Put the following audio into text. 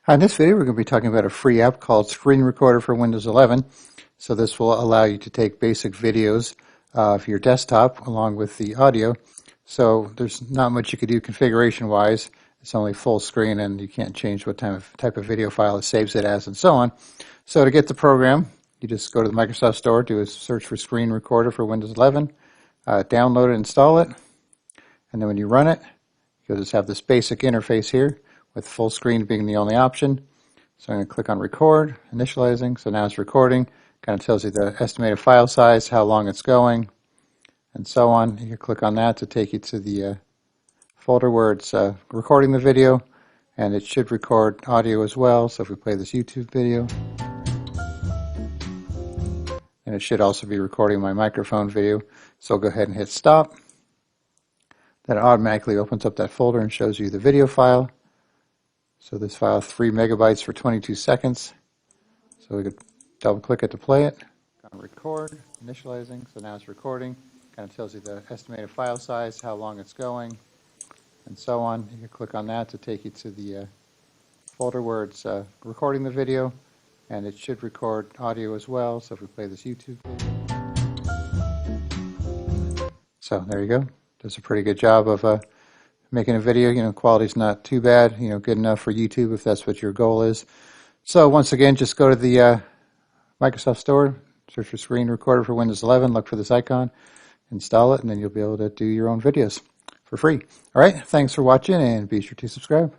In this video, we're going to be talking about a free app called Screen Recorder for Windows 11. So this will allow you to take basic videos of your desktop along with the audio. So there's not much you could do configuration-wise. It's only full screen, and you can't change what type of video file it saves it as, and so on. So to get the program, you just go to the Microsoft Store, do a search for Screen Recorder for Windows 11, download it, install it, and then when you run it, you'll just have this basic interface here, with full screen being the only option. So I'm going to click on record, initializing. So now it's recording. Kind of tells you the estimated file size, how long it's going, and so on. You can click on that to take you to the folder where it's recording the video, and it should record audio as well. So if we play this YouTube video, and it should also be recording my microphone video. So I'll go ahead and hit stop. That automatically opens up that folder and shows you the video file. So this file, 3 megabytes for 22 seconds. So we could double click it to play it. On record, initializing, so now it's recording. Kind of tells you the estimated file size, how long it's going, and so on. You can click on that to take you to the folder where it's recording the video, and it should record audio as well. So if we play this YouTube video. So there you go. Does a pretty good job of making a video. Quality's not too bad, good enough for YouTube if that's what your goal is. So once again, just go to the Microsoft Store, search for Screen Recorder for Windows 11, look for this icon, install it, and then you'll be able to do your own videos for free. All right, thanks for watching, and be sure to subscribe.